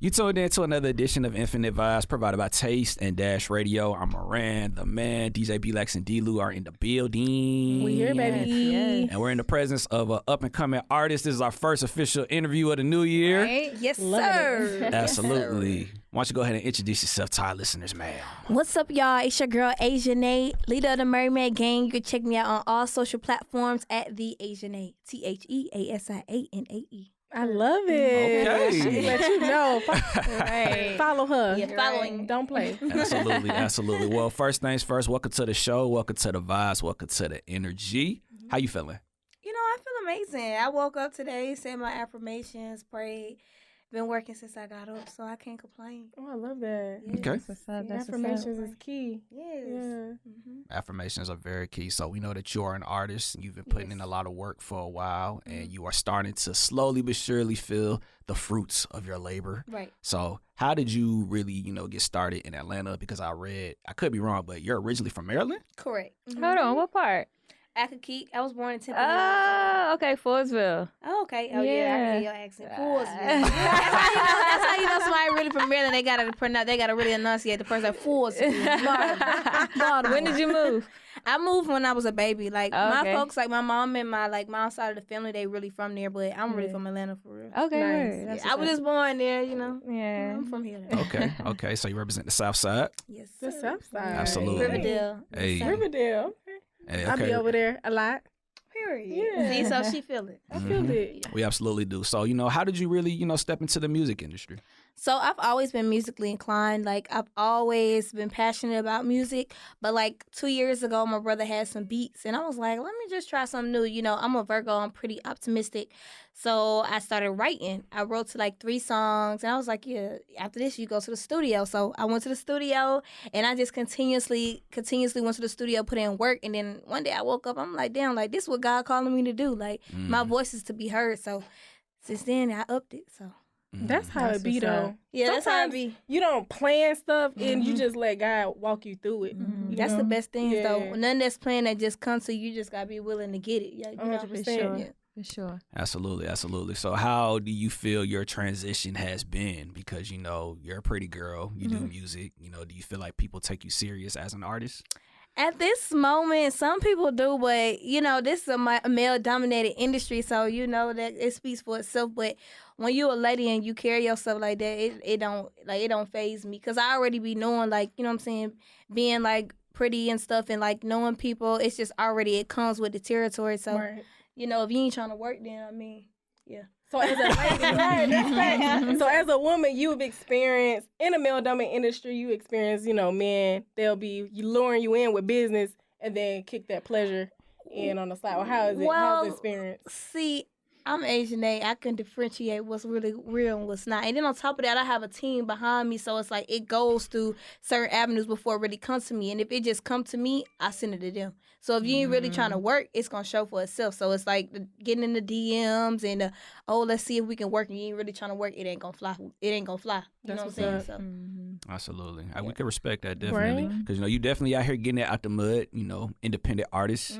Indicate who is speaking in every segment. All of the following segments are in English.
Speaker 1: You tuned in to another edition of Infinite Vibes provided by Taste and Dash Radio. I'm Moran, the man. DJ B-Lex and D-Lou are in the building.
Speaker 2: We here, baby.
Speaker 3: Yes.
Speaker 1: And we're in the presence of an up-and-coming artist. This is our first official interview of the new year.
Speaker 3: Right? Yes,
Speaker 2: Love
Speaker 3: sir.
Speaker 1: Absolutely. Why don't you go ahead and introduce yourself to our listeners, ma'am?
Speaker 3: What's up, y'all? It's your girl, Asianae, leader of the Mermaid Gang. You can check me out on all social platforms at the Asianae. TheAsianae.
Speaker 2: I love it.
Speaker 1: Okay.
Speaker 2: Let you know.
Speaker 3: Right.
Speaker 2: Follow her.
Speaker 3: Yeah, following.
Speaker 2: Don't play.
Speaker 1: Absolutely, absolutely. Well, first things first, welcome to the show. Welcome to the vibes. Welcome to the energy. How you feeling?
Speaker 4: You know, I feel amazing. I woke up today, said my affirmations, prayed. Been working since I got up, so I can't complain.
Speaker 2: Oh, I love that.
Speaker 4: Yes.
Speaker 1: Okay.
Speaker 2: Affirmations is key.
Speaker 4: Yes.
Speaker 2: Yeah.
Speaker 4: Mm-hmm.
Speaker 1: Affirmations are very key. So we know that you're an artist. You've been putting in a lot of work for a while, and you are starting to slowly but surely feel the fruits of your labor.
Speaker 4: Right.
Speaker 1: So how did you really, get started in Atlanta? Because I could be wrong, but you're originally from Maryland?
Speaker 4: Correct.
Speaker 5: Hold on, what part?
Speaker 4: Akakeek. I was born in Temple.
Speaker 5: Oh, okay, Fordsville.
Speaker 4: Oh, okay. Oh, yeah. I can hear your accent. Fordsville.
Speaker 3: That's how you know somebody really from Maryland. They gotta pronounce. They gotta really enunciate the first like Fordsville.
Speaker 5: When did you move?
Speaker 3: I moved when I was a baby. Like my
Speaker 5: Okay.
Speaker 3: folks, like my mom and my mom's side of the family, they really from there. But I'm really from Atlanta for real.
Speaker 5: Okay,
Speaker 2: Nice.
Speaker 5: word. That's
Speaker 3: Yeah, I was
Speaker 5: what's
Speaker 3: just born there, you know.
Speaker 5: up. Yeah.
Speaker 3: I'm from here.
Speaker 1: Okay. So you represent the South Side?
Speaker 3: Yes,
Speaker 2: The
Speaker 3: sir.
Speaker 2: Southside.
Speaker 1: Absolutely.
Speaker 3: Riverdale.
Speaker 1: Hey.
Speaker 2: Riverdale.
Speaker 1: Hey,
Speaker 2: I be over there a lot.
Speaker 4: Period.
Speaker 2: Yeah.
Speaker 3: See, so she feel it.
Speaker 2: I feel it.
Speaker 1: We absolutely do. So, how did you really, step into the music industry?
Speaker 3: So I've always been musically inclined. Like I've always been passionate about music. But like 2 years ago, my brother had some beats, and I was like, let me just try something new. You know, I'm a Virgo. I'm pretty optimistic. So I started writing. I wrote to like 3 songs, and I was like, yeah. After this, you go to the studio. So I went to the studio, and I just continuously went to the studio, put in work. And then one day I woke up, I'm like, damn, like this is what God calling me to do. Like my voice is to be heard. So since then, I upped it. So.
Speaker 2: That's how
Speaker 5: That's
Speaker 2: it be,
Speaker 5: what's
Speaker 2: though.
Speaker 5: up.
Speaker 3: Yeah, that's how it
Speaker 2: Sometimes
Speaker 3: be.
Speaker 2: You don't plan stuff, and you just let God walk you through it. you
Speaker 3: That's
Speaker 2: know?
Speaker 3: the best thing,
Speaker 2: Yeah.
Speaker 3: though. None that's planned that just comes to you. You just gotta be willing to get it. Yeah, you know?
Speaker 2: 100%.
Speaker 5: sure.
Speaker 3: Yeah.
Speaker 5: For sure.
Speaker 1: Absolutely. So how do you feel your transition has been? Because, you're a pretty girl. You do music. Do you feel like people take you serious as an artist?
Speaker 3: At this moment, some people do, but this is a male-dominated industry, so that it speaks for itself. But when you a lady and you carry yourself like that, it don't faze me, cause I already be knowing, like, you know what I'm saying, being like pretty and stuff, and like knowing people. It's just already, it comes with the territory. So
Speaker 2: Right.
Speaker 3: if you ain't trying to work, then yeah.
Speaker 2: So as a lady, right, that's fact. So as a woman, you've experienced in a male-dominated industry. You experience, men. They'll be luring you in with business and then kick that pleasure in on the side. Well, how is it? How's the experience?
Speaker 3: See, I'm Asianae. I can differentiate what's really real and what's not. And then on top of that, I have a team behind me. So it's like it goes through certain avenues before it really comes to me. And if it just comes to me, I send it to them. So if you ain't really trying to work, it's going to show for itself. So it's like getting in the DMs and, let's see if we can work. And you ain't really trying to work, it ain't going to fly. It ain't going to fly. You know what I'm saying? So.
Speaker 1: Absolutely. We can respect that, definitely. Because, you definitely out here getting it out the mud, independent artists,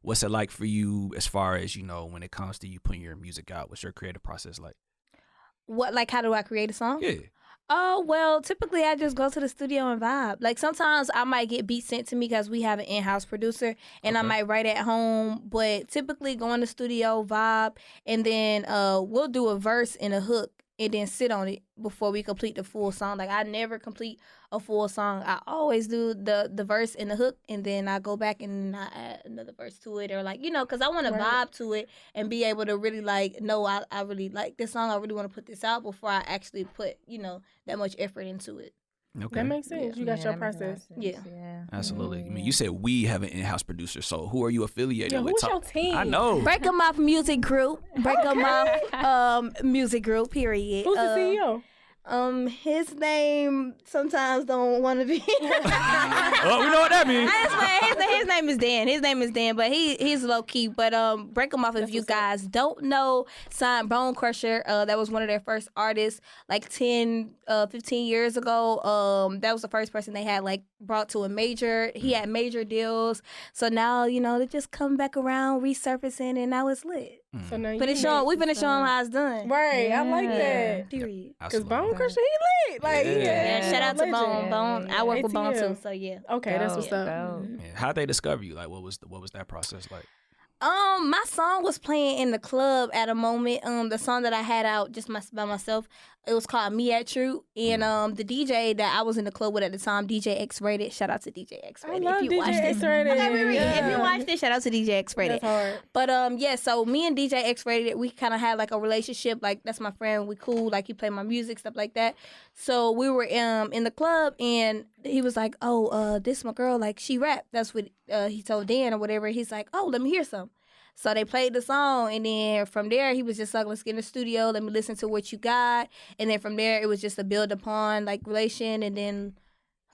Speaker 1: What's it like for you as far as, when it comes to you putting your music out? What's your creative process like?
Speaker 3: What, like, how do I create a song?
Speaker 1: Yeah.
Speaker 3: Oh, well, typically I just go to the studio and vibe. Like sometimes I might get beats sent to me because we have an in-house producer and I might write at home. But typically go in the studio, vibe, and then we'll do a verse and a hook and then sit on it before we complete the full song. Like I never complete a full song. I always do the verse and the hook, and then I go back and I add another verse to it, or like, because I want to vibe to it and be able to really like, no, I really like this song. I really want to put this out before I actually put, that much effort into it.
Speaker 1: Okay.
Speaker 2: That makes sense. You got your process.
Speaker 3: Yeah.
Speaker 1: Absolutely. I mean, you said we have an in-house producer, so who are you affiliated
Speaker 2: Yeah,
Speaker 1: with?
Speaker 2: who's your team?
Speaker 1: I know.
Speaker 3: Break 'em Off Music Group. Break 'em Off Music Group, period.
Speaker 2: Who's the CEO?
Speaker 3: His name sometimes don't want to be.
Speaker 1: Oh, we know what that means.
Speaker 3: His name is Dan. His name is Dan, but he's low key. But break him off if you guys don't know. Signed Bone Crusher. That was one of their first artists, like 10, 15 years ago. That was the first person they had like brought to a major. He had major deals. So now they just come back around, resurfacing, and now it's lit.
Speaker 2: So now
Speaker 3: we
Speaker 2: you
Speaker 3: finna show him how it's done.
Speaker 2: Right, I like that.
Speaker 3: Period.
Speaker 2: Because Bone Crusher, he lit. Like,
Speaker 3: Yeah, shout out to
Speaker 2: legend.
Speaker 3: Bone. Bone. I work with Bone
Speaker 2: ATL.
Speaker 3: too, so yeah.
Speaker 2: Okay, that's what's up.
Speaker 1: How'd they discover you? Like, what was that process like?
Speaker 3: My song was playing in the club at a moment. The song that I had out just by myself, it was called Me at True. And the DJ that I was in the club with at the time, DJ X Rated. Shout out to DJ X Rated.
Speaker 2: I love
Speaker 3: if you
Speaker 2: DJ
Speaker 3: watched
Speaker 2: X
Speaker 3: this.
Speaker 2: Rated.
Speaker 3: If you watched this, shout out to DJ X Rated.
Speaker 2: That's hard.
Speaker 3: But yeah, so me and DJ X Rated, we kind of had like a relationship. Like that's my friend. We cool. Like he played my music, stuff like that. So we were in the club, and he was like, "Oh, this my girl. Like she rap." That's what he told Dan or whatever. He's like, "Oh, let me hear some." So they played the song, and then from there, he was just like, let's get in the studio, let me listen to what you got. And then from there, it was just a build upon, like, relation, and then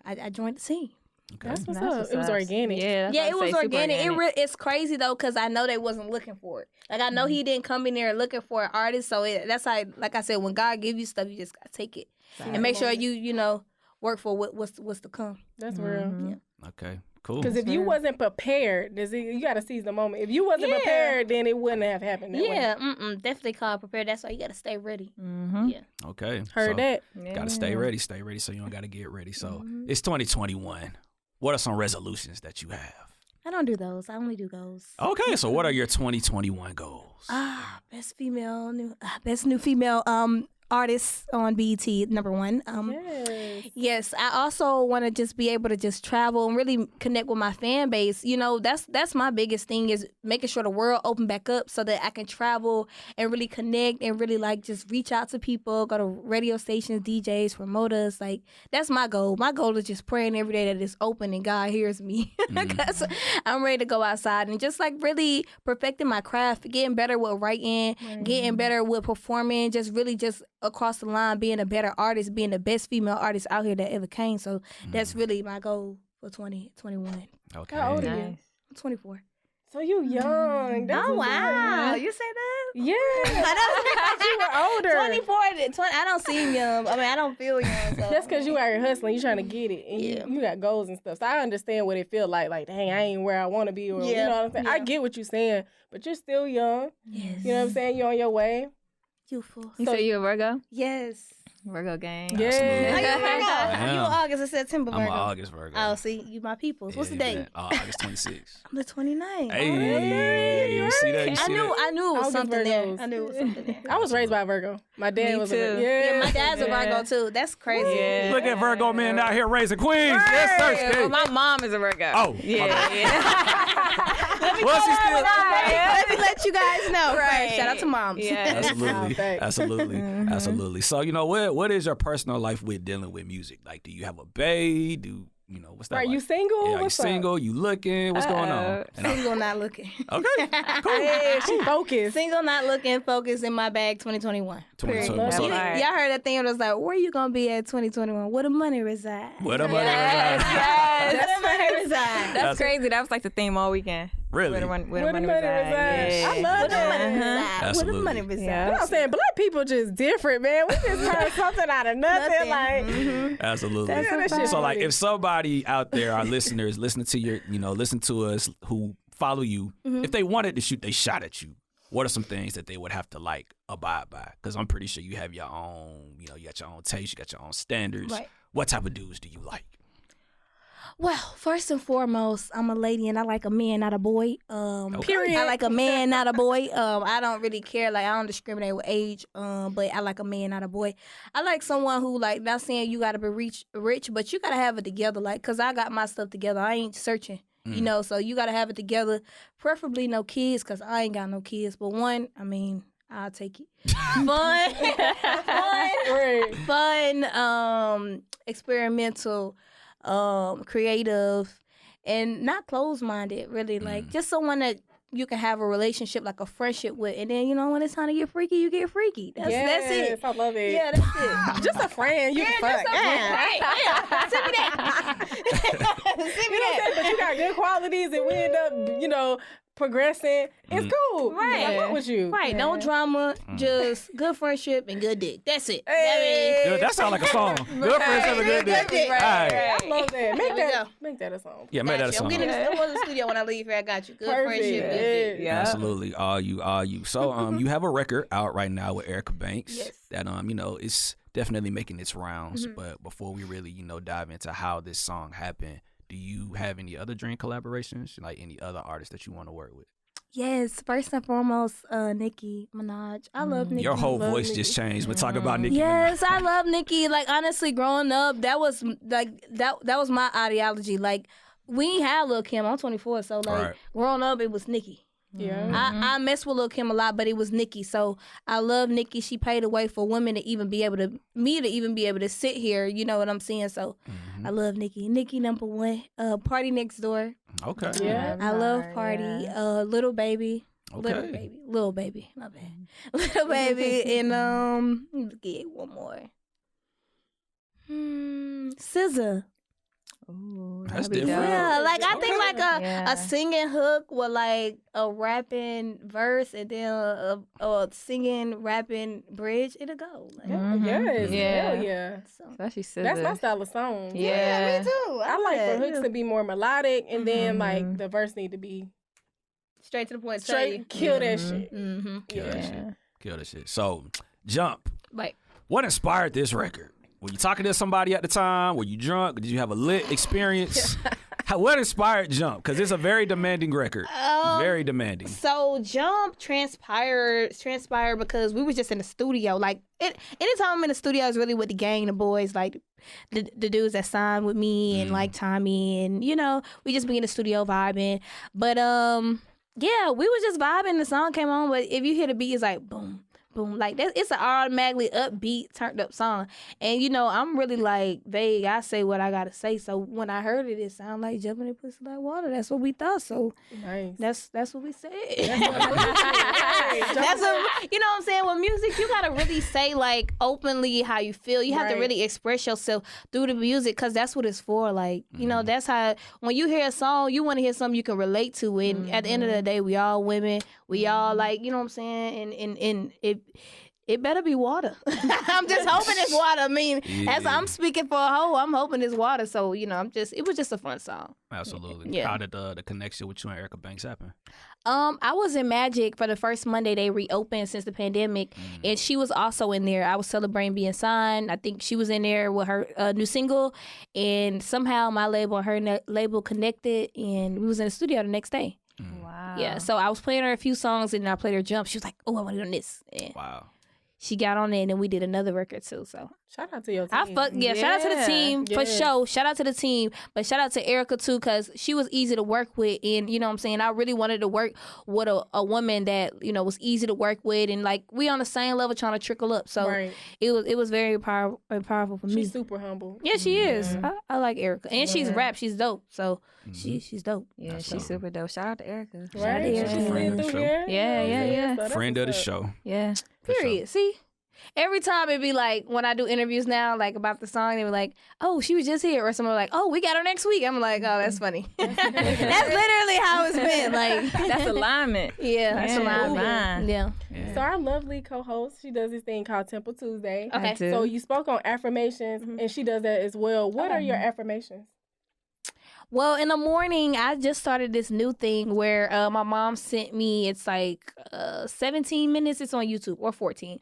Speaker 3: I joined the scene.
Speaker 1: Okay.
Speaker 2: That's what's up. It was organic.
Speaker 5: Yeah,
Speaker 3: Yeah, it was organic. It's crazy, though, because I know they wasn't looking for it. Like, I know he didn't come in there looking for an artist, so that's how, like I said, when God give you stuff, you just got to take it. And make sure you know, work for what's to come.
Speaker 2: That's real.
Speaker 3: Yeah.
Speaker 1: Okay. Cool.
Speaker 2: Because if you wasn't prepared, you got to seize the moment. If you wasn't prepared, then it wouldn't have happened that way.
Speaker 3: Definitely called prepared. That's why you got to stay ready. Yeah.
Speaker 1: Okay.
Speaker 2: Heard that.
Speaker 1: Got to stay ready so you don't got to get ready. So it's 2021. What are some resolutions that you have?
Speaker 3: I don't do those. I only do goals.
Speaker 1: Okay, so what are your 2021 goals?
Speaker 3: Best new female artist on BET, number one. Yes, I also want to just be able to just travel and really connect with my fan base. You know, that's my biggest thing is making sure the world open back up so that I can travel and really connect and really like just reach out to people, go to radio stations, DJs, promoters. Like that's my goal. My goal is just praying every day that it's open and God hears me because I'm ready to go outside and just like really perfecting my craft, getting better with writing, getting better with performing, just really just across the line, being a better artist, being the best female artist out here that ever came. So that's really my goal for 2021.
Speaker 1: Okay.
Speaker 2: How old are you?
Speaker 3: I'm 24.
Speaker 2: So you young. That's
Speaker 3: Oh,
Speaker 2: what's
Speaker 3: wow.
Speaker 2: up.
Speaker 3: You say that?
Speaker 2: Yeah. I thought you were older.
Speaker 3: 24 to 20. I don't seem young. I mean, I don't feel young. So.
Speaker 2: That's because you out here hustling. You trying to get it. And you got goals and stuff. So I understand what it feels like. Like, dang, I ain't where I want to be. Or, you know what I'm saying? I get what you're saying. But you're still young.
Speaker 3: Yes.
Speaker 2: You know what I'm saying? You're on your way.
Speaker 3: Youthful.
Speaker 5: You say you a Virgo?
Speaker 3: Yes.
Speaker 5: Virgo gang.
Speaker 2: Yeah.
Speaker 3: Are you a Virgo?
Speaker 1: I
Speaker 3: You
Speaker 1: am.
Speaker 3: August or September Virgo?
Speaker 1: I'm an August Virgo.
Speaker 3: Oh, see, you my peoples. What's the
Speaker 1: Yeah,
Speaker 3: date?
Speaker 1: man. August 26th.
Speaker 3: I'm the 29th.
Speaker 1: Hey, you see that? You see that?
Speaker 3: I knew it was
Speaker 2: August
Speaker 3: something there.
Speaker 2: Virgos.
Speaker 3: I knew it was something there.
Speaker 2: I was raised by a Virgo. My dad
Speaker 5: Me
Speaker 2: was
Speaker 5: too.
Speaker 2: a
Speaker 3: Yeah, my dad's a Virgo too. That's crazy.
Speaker 5: Yeah.
Speaker 1: Look at Virgo men out here raising queens.
Speaker 5: Yeah,
Speaker 1: Yes, sir.
Speaker 5: well,
Speaker 1: Steve.
Speaker 5: my mom is a Virgo.
Speaker 1: Oh,
Speaker 5: yeah,
Speaker 1: my
Speaker 5: yeah.
Speaker 1: Well, she still.
Speaker 3: Let me let you guys know.
Speaker 5: Right.
Speaker 3: Shout out to moms.
Speaker 5: Yeah.
Speaker 1: Absolutely,
Speaker 2: Thanks.
Speaker 1: absolutely, absolutely. So you know what is your personal life with dealing with music? Like, do you have a bae? You know what's that?
Speaker 2: Are
Speaker 1: like?
Speaker 2: you single?
Speaker 1: Yeah, are you
Speaker 2: What's up?
Speaker 1: single? You looking? What's going on? And I-
Speaker 3: Single, not looking.
Speaker 1: okay, cool.
Speaker 2: Yeah, she focused.
Speaker 3: Single, not looking, focused in my bag 2021.
Speaker 1: 2021. So,
Speaker 5: All right.
Speaker 3: Y'all heard that thing? It was like, where you going to be at 2021? Where the money reside?
Speaker 1: what am I?
Speaker 5: Yes.
Speaker 3: Where the money reside?
Speaker 5: That's crazy. That was like the theme all weekend.
Speaker 1: Really?
Speaker 5: Where the money
Speaker 2: Where the money
Speaker 5: reside.
Speaker 2: reside.
Speaker 5: Yeah.
Speaker 2: I love
Speaker 3: Where the money
Speaker 2: that.
Speaker 3: reside? Where
Speaker 1: Absolutely.
Speaker 3: the money reside?
Speaker 5: Yeah.
Speaker 2: You know what I'm saying? Black people just different, man. We just turn something out of nothing. Like,
Speaker 1: Absolutely.
Speaker 2: Yeah, that shit
Speaker 1: So, like,
Speaker 2: funny.
Speaker 1: if somebody out there, our listeners, listening to your, listen to us, who follow you, if they wanted to shoot they shot at you, what are some things that they would have to like abide by? Because I'm pretty sure you have your own, you got your own taste, you got your own standards.
Speaker 3: Right.
Speaker 1: What type of dudes do you like?
Speaker 3: Well, first and foremost, I'm a lady and I like a man, not a boy.
Speaker 2: Period.
Speaker 3: I like a man, not a boy. I don't really care. Like, I don't discriminate with age. But I like a man, not a boy. I like someone who, like, not saying you gotta be rich, but you gotta have it together. Like, cause I got my stuff together. I ain't searching. You know, so you gotta have it together. Preferably no kids, cause I ain't got no kids. But one, I mean, I'll take it. Fun, experimental, creative, and not closed-minded, really. Like, just someone that you can have a relationship, like a friendship with. And then, when it's time to get freaky, you get freaky. That's it.
Speaker 2: I love it.
Speaker 3: Yeah, that's it.
Speaker 2: Just a friend. You can fuck.
Speaker 3: Send me that. Send me
Speaker 2: You know what I'm saying?
Speaker 3: that.
Speaker 2: But you got good qualities and we end up, progressing. It's cool.
Speaker 3: Right.
Speaker 2: I fuck with you.
Speaker 3: Right, no drama, just good friendship and good dick. That's it.
Speaker 1: Good, that sounds like a song. Good friendship and good dick.
Speaker 3: Right.
Speaker 2: I love that.
Speaker 3: There
Speaker 2: Make that a song.
Speaker 1: Yeah, make that a
Speaker 3: I'm
Speaker 1: song.
Speaker 3: getting in the studio when I leave here. I got you. Good
Speaker 2: Perfect.
Speaker 3: friendship, good dick.
Speaker 5: Yeah.
Speaker 1: Absolutely, all you. So, you have a record out right now with Erica Banks.
Speaker 3: Yes.
Speaker 1: That it's definitely making its rounds. But before we really, dive into how this song happened, do you have any other dream collaborations, like any other artists that you want to work with?
Speaker 3: Yes, first and foremost, Nicki Minaj. I love Nicki.
Speaker 1: Your whole voice just changed when talking about Nicki.
Speaker 3: Yes, I love Nicki. Like, honestly, growing up, that was like that was my ideology. Like, we ain't had Lil' Kim. I'm 24, so like growing up, it was Nicki.
Speaker 2: Yeah.
Speaker 3: I mess with Lil' Kim a lot, but it was Nicki. So I love Nicki. She paved the way for women to even be able to sit here. You know what I'm saying? So I love Nicki. Nicki #1. Party Next Door.
Speaker 1: Okay.
Speaker 2: Yeah.
Speaker 3: I love Party. Little Baby.
Speaker 1: Okay.
Speaker 3: Little Baby. My bad. Little Baby. And get one more. SZA.
Speaker 5: Ooh,
Speaker 1: That's
Speaker 5: that'd be
Speaker 1: different.
Speaker 5: dope.
Speaker 3: Yeah, like I think like
Speaker 5: Yeah.
Speaker 3: a singing hook with like a rapping verse and then a singing rapping bridge. It'll go. Like,
Speaker 2: Yes.
Speaker 5: Yeah.
Speaker 2: Hell yeah.
Speaker 3: so.
Speaker 5: Especially SZA.
Speaker 2: That's my style of song.
Speaker 5: Yeah.
Speaker 3: Me too.
Speaker 2: I like for hooks to be more melodic and then like
Speaker 5: Mhm.
Speaker 2: the verse need to be
Speaker 3: straight to the point.
Speaker 2: straight. Kill that shit.
Speaker 3: Mm-hmm.
Speaker 1: Kill that shit.
Speaker 5: Yeah.
Speaker 1: Kill that shit. So, Jump.
Speaker 3: Like,
Speaker 1: What inspired this record? Were you talking to somebody at the time? Were you drunk? Did you have a lit experience? What inspired Jump? Because it's a very demanding record. Very demanding.
Speaker 3: so Jump transpired because we was just in the studio. Like, anytime I'm in the studio, it's really with the gang, the boys, like the dudes that signed with me and like Tommy, and we just be in the studio vibing. But yeah, we was just vibing. The song came on, but if you hear the beat, it's like boom. Boom, like that. It's an automatically upbeat, turned up song, and I'm really like vague. I say what I gotta say. So when I heard it, it sounded like jumping in pussy like water. That's what we thought. So
Speaker 2: Nice.
Speaker 3: that's what we said. That's what I'm saying. With music, you gotta really say like openly how you feel. You have to really express yourself through the music, because that's what it's for. Like that's how when you hear a song, you want to hear something you can relate to. And at the end of the day, we all women. We all like what I'm saying. And it better be water. I'm just hoping it's water. I mean, as I'm speaking for a hoe, I'm hoping it's water. So it was just a fun song.
Speaker 1: Absolutely.
Speaker 3: Yeah.
Speaker 1: How did the connection with you and Erica Banks happen?
Speaker 3: I was in Magic for the first Monday they reopened since the pandemic, and she was also in there. I was celebrating being signed. I think she was in there with her new single, and somehow my label and her label connected, and we was in the studio the next day.
Speaker 5: Wow.
Speaker 3: Yeah, so I was playing her a few songs, and I played her Jump. She was like, "Oh, I want to do this." And
Speaker 1: Wow.
Speaker 3: she got on it, and then we did another record too. So
Speaker 2: Shout out to your team.
Speaker 3: shout out to the team for sure. Shout out to the team, but shout out to Erica too, because she was easy to work with, and you know what I'm saying. I really wanted to work with a woman that was easy to work with, and like we on the same level trying to trickle up. So it was very powerful for me.
Speaker 2: She's super humble.
Speaker 3: Yeah, she is. I like Erica, and she's rap. She's dope. So she's dope.
Speaker 5: Yeah,
Speaker 1: That's
Speaker 5: she's
Speaker 1: dope.
Speaker 5: super dope. Shout out to Erica.
Speaker 2: Right?
Speaker 3: Shout out to
Speaker 2: She's
Speaker 3: Erica.
Speaker 2: been through here.
Speaker 5: Yeah.
Speaker 2: So
Speaker 1: Friend of the
Speaker 2: that's what's up.
Speaker 1: show.
Speaker 5: Yeah.
Speaker 1: For sure.
Speaker 3: Period. See? Every time it be like, when I do interviews now, like about the song, they be like, "Oh, she was just here," or someone like, "Oh, we got her next week." I'm like, "Oh, that's funny." That's literally how it's been. Like,
Speaker 5: That's alignment.
Speaker 3: yeah, that's a
Speaker 5: Yeah,
Speaker 3: line.
Speaker 5: line.
Speaker 3: Yeah.
Speaker 1: Yeah.
Speaker 2: So our lovely co-host, she does this thing called Temple Tuesday.
Speaker 3: Okay.
Speaker 5: I do.
Speaker 2: So you spoke on affirmations, and she does that as well. What are your affirmations?
Speaker 3: Well, in the morning, I just started this new thing where my mom sent me. It's like 17 minutes. It's on YouTube, or 14.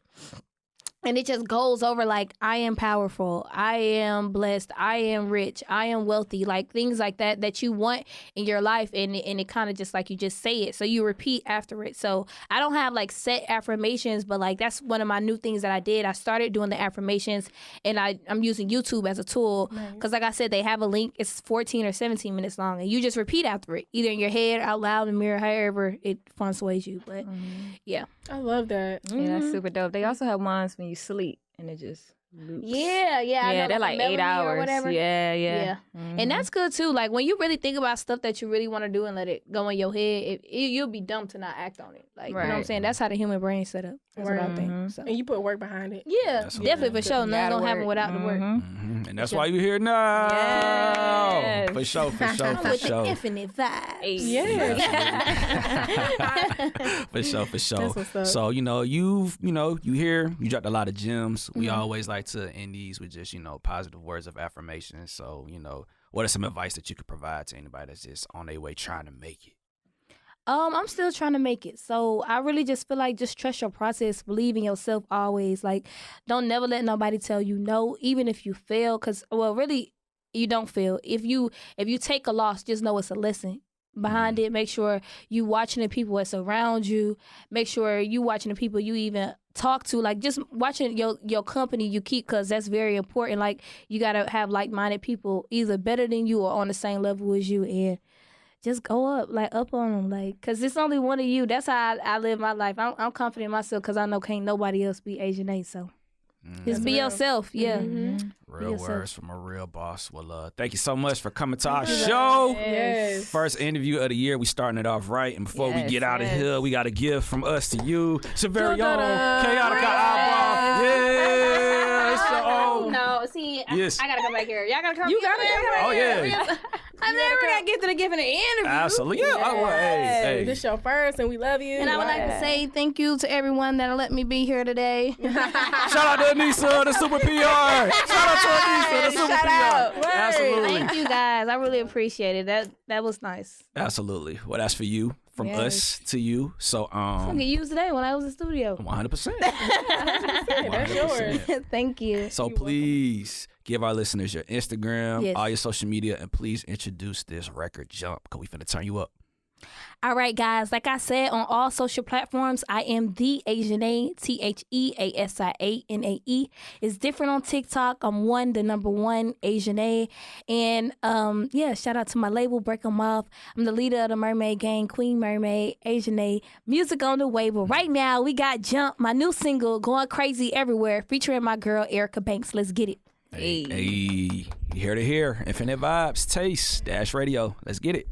Speaker 3: And it just goes over like, I am powerful, I am blessed, I am rich, I am wealthy, like things like that you want in your life. And it kind of just like you just say it. So you repeat after it. So I don't have like set affirmations, but like that's one of my new things that I did. I started doing the affirmations, and I'm using YouTube as a tool. Because like I said, they have a link. It's 14 or 17 minutes long. And you just repeat after it, either in your head, out loud, in the mirror, however it fun sways you. But yeah.
Speaker 2: I love that.
Speaker 5: Yeah, that's super dope. They also have ones when you sleep, and it just
Speaker 3: Yeah, I know,
Speaker 5: they're like 8
Speaker 3: Melanie or
Speaker 5: hours.
Speaker 3: whatever.
Speaker 5: Yeah.
Speaker 3: And that's good too. Like when you really think about stuff that you really want to do and let it go in your head, you'll be dumb to not act on it. Like you know what I'm saying? That's how the human brain's set up. That's what I think. So.
Speaker 2: And you put work behind it.
Speaker 3: Yeah, definitely for sure. Nothing gonna happen without the work.
Speaker 1: And that's why you're here now.
Speaker 5: Yes.
Speaker 1: For sure.
Speaker 3: With the infinite vibes.
Speaker 2: Yes.
Speaker 1: For sure.
Speaker 2: That's what's up.
Speaker 1: So, you here, you dropped a lot of gems. We always like to end these with just, positive words of affirmation. So, what are some advice that you could provide to anybody that's just on their way trying to make it?
Speaker 3: I'm still trying to make it. So I really just feel like just trust your process, believe in yourself always. Like, don't never let nobody tell you no, even if you fail. Because, really, you don't fail. If you take a loss, just know it's a lesson behind it. Make sure you watching the people that's around you. Make sure you watching the people you even talk to. Like, just watching your company you keep, because that's very important. Like, you got to have like-minded people either better than you or on the same level as you. And just go up on them, because it's only one of you. That's how I live my life. I'm confident in myself because I know can't nobody else be Asianae. So just be yourself. Yeah.
Speaker 1: Real words from a real boss. Well, thank you so much for coming to our show.
Speaker 2: Yes.
Speaker 1: First interview of the year. We starting it off right. And before we get out of here, we got a gift from us to you. It's your very own Chaotic Eyeball. Yeah. So,
Speaker 3: no, see,
Speaker 1: yes.
Speaker 3: I gotta come back here. Y'all gotta come.
Speaker 2: You gotta come back
Speaker 1: Oh,
Speaker 2: here.
Speaker 1: yeah.
Speaker 3: I never got gifted a gift in an interview.
Speaker 1: Absolutely. Yeah. Oh, well, hey.
Speaker 2: This your first, and we love you.
Speaker 3: And I would like to say thank you to everyone that let me be here today.
Speaker 1: Shout out to Anissa, the super PR. Shout out to Anissa, the super PR. Absolutely.
Speaker 3: Thank you guys. I really appreciate it. That was nice.
Speaker 1: Absolutely. Well, that's for you. From us to you. So,
Speaker 3: I'm gonna use today when I was in the studio.
Speaker 1: 100%.
Speaker 2: That's yours.
Speaker 3: Thank you.
Speaker 1: So please give our listeners your Instagram, all your social media, and please introduce this record, Jump, because we finna turn you up.
Speaker 3: All right, guys. Like I said, on all social platforms, I am the Asianae, TheAsianae. It's different on TikTok. I'm 1 Asianae. And shout out to my label, Break 'em Off. I'm the leader of the Mermaid Gang, Queen Mermaid, Asianae. Music on the way. But right now, we got Jump, my new single, going crazy everywhere, featuring my girl, Erica Banks. Let's get it.
Speaker 1: Hey, you hear to hear. Infinite Vibes, Taste, Dash Radio. Let's get it.